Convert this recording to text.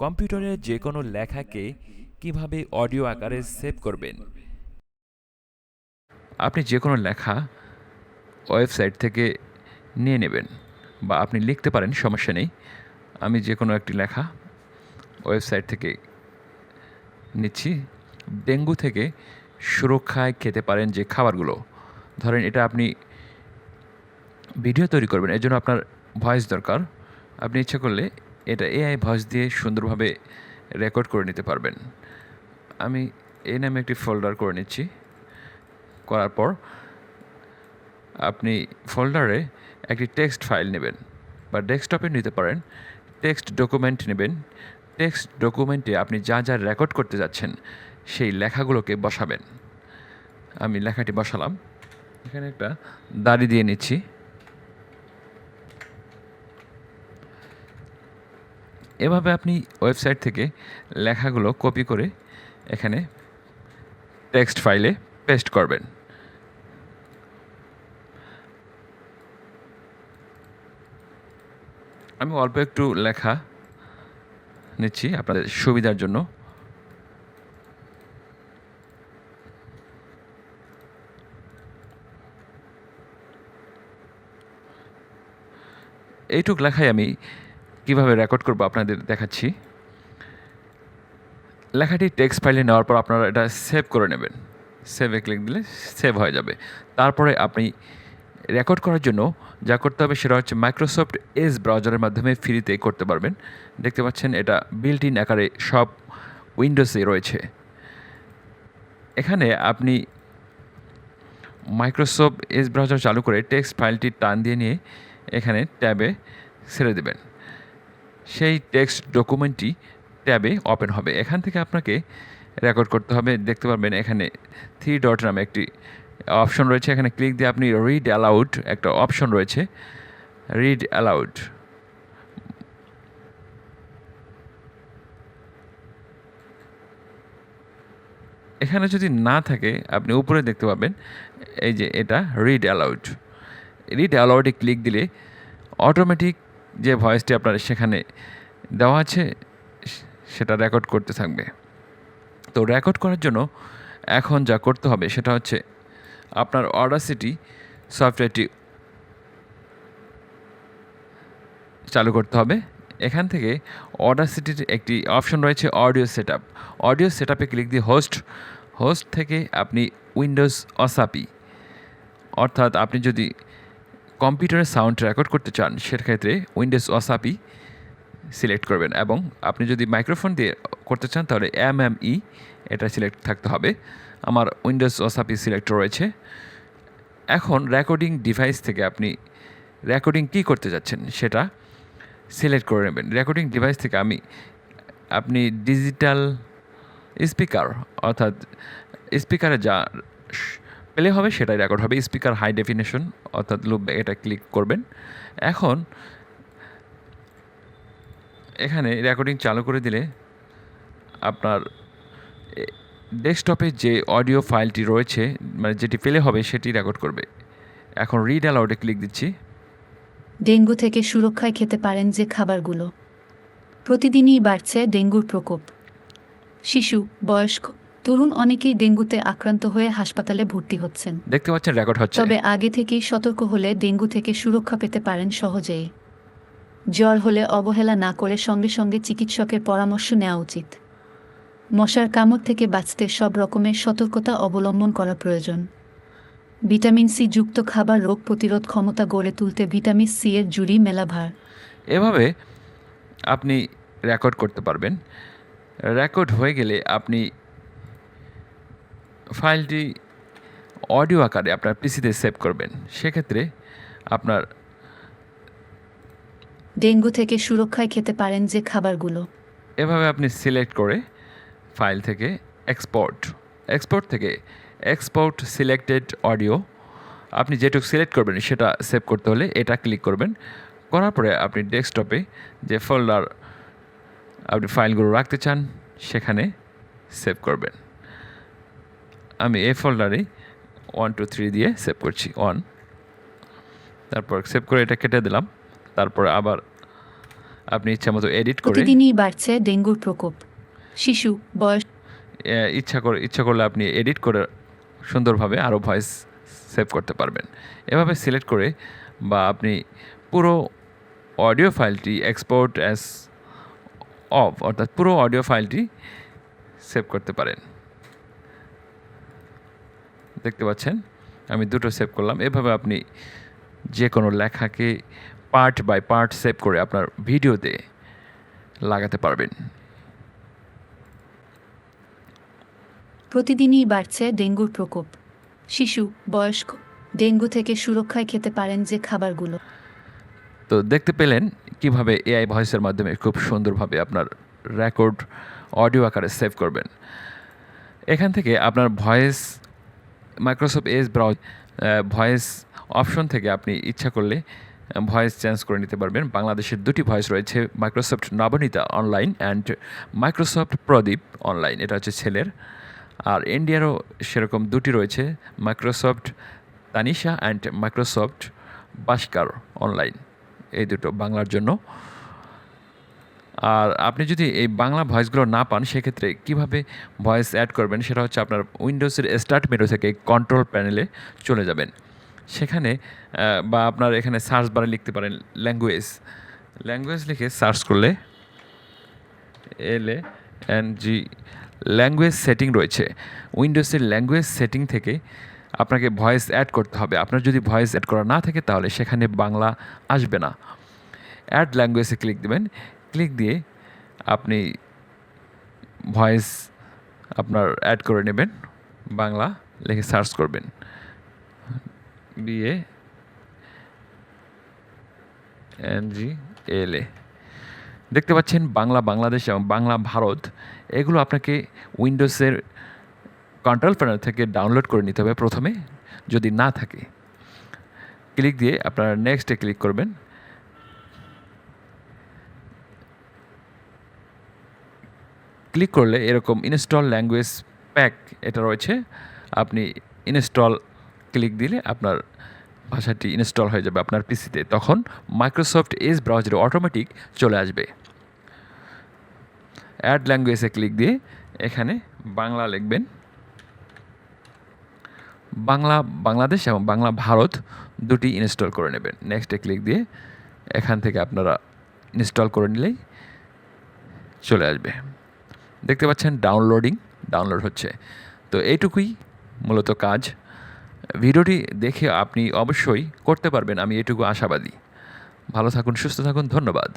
কম্পিউটারে যে কোনো লেখাকে কিভাবে অডিও আকারে সেভ করবেন। আপনি যে কোনো লেখা ওয়েবসাইট থেকে নিয়ে নেবেন বা আপনি লিখতে পারেন, সমস্যা নেই। আমি যে কোনো একটি লেখা ওয়েবসাইট থেকে নিচ্ছি। ডেঙ্গু থেকে সুরক্ষায় খেতে পারেন যে খাবারগুলো, ধরেন এটা আপনি ভিডিও তৈরি করবেন, এর জন্য আপনার ভয়েস দরকার। আপনি ইচ্ছা করলে এটা এআই ভয়েস দিয়ে সুন্দরভাবে রেকর্ড করে নিতে পারবেন। আমি এই নামে একটি ফোল্ডার করে নিচ্ছি। করার পর আপনি ফোল্ডারে একটি টেক্সট ফাইল নেবেন বা ডেস্কটপে নিতে পারেন। টেক্সট ডকুমেন্ট নেবেন। টেক্সট ডকুমেন্টে আপনি যা যা রেকর্ড করতে যাচ্ছেন সেই লেখাগুলোকে বসাবেন। আমি লেখাটি বসালাম, এখানে একটা দাড়ি দিয়ে নিচ্ছি। এভাবে আপনি ওয়েবসাইট থেকে লেখাগুলো কপি করে এখানে টেক্সট ফাইলে পেস্ট করবেন। আমি অল্প একটু লেখা নিচ্ছি আপনাদের সুবিধার জন্য। এইটুক লেখাই আমি কিভাবে রেকর্ড করব আপনাদের দেখাচ্ছি। লেখাটি টেক্সট ফাইলে নেওয়ার পর আপনারা এটা সেভ করে নেবেন। সেভে ক্লিক দিলে সেভ হয়ে যাবে। তারপরে আপনি রেকর্ড করার জন্য যা করতে হবে সেটা হচ্ছে মাইক্রোসফট এজ ব্রাউজারের মাধ্যমে ফ্রিতে করতে পারবেন। দেখতে পাচ্ছেন এটা বিল্ট ইন আকারে সব উইন্ডোজে রয়েছে। এখানে আপনি মাইক্রোসফট এজ ব্রাউজার চালু করে টেক্সট ফাইলটি টান দিয়ে নিয়ে এখানে ট্যাবে ছেড়ে দেবেন। সেই টেক্সট ডকুমেন্টটি ট্যাবে ওপেন হবে। এখান থেকে আপনাকে রেকর্ড করতে হবে। দেখতে পারবেন এখানে 3 ডট নামে একটি অপশন রয়েছে, এখানে ক্লিক দিয়ে আপনি রিড অ্যালাউড একটা অপশন রয়েছে, রিড অ্যালাউড। এখানে যদি না থাকে আপনি উপরে দেখতে পাবেন এই যে এটা রিড অ্যালাউড। রিড অ্যালাউডে ক্লিক দিলে অটোমেটিক যে ভয়েসটি আপনার সেখানে দেওয়া আছে সেটা রেকর্ড করতে থাকবে। তো রেকর্ড করার জন্য এখন যা করতে হবে সেটা হচ্ছে আপনার অডাসিটি সফটওয়্যারটি চালু করতে হবে। এখান থেকে অডাসিটির একটি অপশন রয়েছে অডিও সেটআপ। অডিও সেটআপে ক্লিক দিয়ে হোস্ট থেকে আপনি উইন্ডোজ অসাপি, অর্থাৎ আপনি যদি কম্পিউটারের সাউন্ড রেকর্ড করতে চান সেক্ষেত্রে উইন্ডোজ অসাপি সিলেক্ট করবেন, এবং আপনি যদি মাইক্রোফোন দিয়ে করতে চান তাহলে এমএমই এটা সিলেক্ট থাকতে হবে। আমার উইন্ডোজ ওসাপি সিলেক্ট রয়েছে। এখন রেকর্ডিং ডিভাইস থেকে আপনি রেকর্ডিং কী করতে যাচ্ছেন সেটা সিলেক্ট করে নেবেন। রেকর্ডিং ডিভাইস থেকে আপনি ডিজিটাল স্পিকার, অর্থাৎ স্পিকারে যা প্লে হবে সেটাই রেকর্ড হবে। স্পিকার হাই ডেফিনেশন অর্থাৎ লুপ, এটা ক্লিক করবেন। এখন এখানে রেকর্ডিং চালু করে দিলে আপনার ডেস্কটপে যে অডিও ফাইলটি রয়েছে, মানে যেটি প্লে হবে সেটি রেকর্ড করবে। এখন রিড অ্যালাউডে ক্লিক দিচ্ছি। ডেঙ্গু থেকে সুরক্ষায় খেতে পারেন যে খাবারগুলো। প্রতিদিনই বাড়ছে ডেঙ্গুর প্রকোপ। শিশু, বয়স্ক, তরুণ অনেকেই ডেঙ্গুতে আক্রান্ত হয়ে হাসপাতালে ভর্তি হচ্ছেন। দেখতে পাচ্ছেন রেকর্ড হচ্ছে। তবে আগে থেকেই সতর্ক হলে ডেঙ্গু থেকে সুরক্ষা পেতে পারেন সহজেই। জ্বর হলে অবহেলা না করে সঙ্গে সঙ্গে চিকিৎসকের পরামর্শ নেওয়া উচিত। মশার কামড় থেকে বাঁচতে সব রকমের সতর্কতা অবলম্বন করা প্রয়োজন। ভিটামিন সি যুক্ত খাবার রোগ প্রতিরোধ ক্ষমতা গড়ে তুলতে ভিটামিন সি এর জুড়ি মেলা ভার। এভাবে আপনি রেকর্ড করতে পারবেন। রেকর্ড হয়ে গেলে আপনি ফাইলটি অডিও আকারে আপনার পিসিতে সেভ করবেন। সেক্ষেত্রে আপনার ডেঙ্গু থেকে সুরক্ষায় খেতে পারেন যে খাবারগুলো। এভাবে আপনি সিলেক্ট করে ফাইল থেকে এক্সপোর্ট থেকে এক্সপোর্ট সিলেক্টেড অডিও, আপনি যেটুকু সিলেক্ট করবেন সেটা সেভ করতে হলে এটা ক্লিক করবেন। করার পরে আপনি ডেস্কটপে যে ফোল্ডার আপনি ফাইলগুলো রাখতে চান সেখানে সেভ করবেন। আমি এই ফোল্ডারে 1 2 3 দিয়ে সেভ করছি 1, তারপর সেভ করে এটা কেটে দিলাম। তারপরে আবার আপনি ইচ্ছামতো এডিট করে প্রতিদিনই বাড়ছে ডেঙ্গুর প্রকোপ। শিশু, বয়স ইচ্ছা করলে আপনি এডিট করে সুন্দরভাবে আরও ভয়েস সেভ করতে পারবেন। এভাবে সিলেক্ট করে বা আপনি পুরো অডিও ফাইলটি এক্সপোর্ট অ্যাজ অর্থাৎ পুরো অডিও ফাইলটি সেভ করতে পারেন। দেখতে পাচ্ছেন আমি দুটো সেভ করলাম। এভাবে আপনি যে কোনো লেখাকে পার্ট বাই পার্ট সেভ করে আপনার ভিডিওতে লাগাতে পারবেন। প্রতিদিনই বাড়ছে ডেঙ্গুর প্রকোপ। শিশু, বয়স্ক, ডেঙ্গু থেকে সুরক্ষায় খেতে পারেন যে খাবারগুলো। তো দেখতে পেলেন কিভাবে এআই ভয়েসের মাধ্যমে খুব সুন্দরভাবে আপনার রেকর্ড অডিও আকারে সেভ করবেন। এখান থেকে আপনার voice Microsoft Edge voice option থেকে আপনি ইচ্ছা করলে ভয়েস চেঞ্জ করে নিতে পারবেন। বাংলাদেশের দুটি ভয়েস রয়েছে, Microsoft Nabanita online and Microsoft Pradeep online, এটা হচ্ছে ছেলের। আর ইন্ডিয়ারও সেরকম দুটি রয়েছে, Microsoft Tanisha and Microsoft Bhaskar online, এই দুটো বাংলার জন্য। আর আপনি যদি এই বাংলা ভয়েসগুলো না পান সেক্ষেত্রে কীভাবে ভয়েস অ্যাড করবেন সেটা হচ্ছে আপনার উইন্ডোজের স্টার্ট মেনু থেকে কন্ট্রোল প্যানেলে চলে যাবেন। সেখানে বা আপনার এখানে সার্চ বারে লিখতে পারেন ল্যাঙ্গুয়েজ লিখে সার্চ করলে LANG ল্যাঙ্গুয়েজ সেটিং রয়েছে। উইন্ডোজের ল্যাঙ্গুয়েজ সেটিং থেকে আপনাকে ভয়েস অ্যাড করতে হবে। আপনার যদি ভয়েস অ্যাড করা না থাকে তাহলে সেখানে বাংলা আসবে না। অ্যাড ল্যাঙ্গুয়েজে ক্লিক দেবেন। ক্লিক দিয়ে আপনি ভয়েস আপনার অ্যাড করে নেবেন, বাংলা লিখে সার্চ করবেন BANGLA। দেখতে পাচ্ছেন বাংলা বাংলাদেশ এবং বাংলা ভারত, এগুলো আপনাকে উইন্ডোজের কন্ট্রোল প্যানেল থেকে ডাউনলোড করে নিতে হবে প্রথমে, যদি না থাকে। ক্লিক দিয়ে আপনারা নেক্সটে ক্লিক করবেন। ক্লিক করলে এরকম ইনস্টল ল্যাঙ্গুয়েজ প্যাক এটা রয়েছে, আপনি ইনস্টল ক্লিক দিলে আপনার ভাষাটি ইনস্টল হয়ে যাবে আপনার পিসিতে। তখন মাইক্রোসফট এজ ব্রাউজারে অটোমেটিক চলে আসবে। অ্যাড ল্যাঙ্গুয়েজে ক্লিক দিয়ে এখানে বাংলা লিখবেন। বাংলাদেশ এবং বাংলা ভারত দুটি ইনস্টল করে নেবেন। নেক্সটে ক্লিক দিয়ে এখান থেকে আপনারা ইনস্টল করে নিলেই চলে আসবে। দেখতে পাচ্ছেন ডাউনলোড হচ্ছে। তো এইটুকুই মূলত কাজ। ভিডিওটি দেখে আপনি অবশ্যই করতে পারবেন, আমি এটুকু আশাবাদী। ভালো থাকুন, সুস্থ থাকুন, ধন্যবাদ।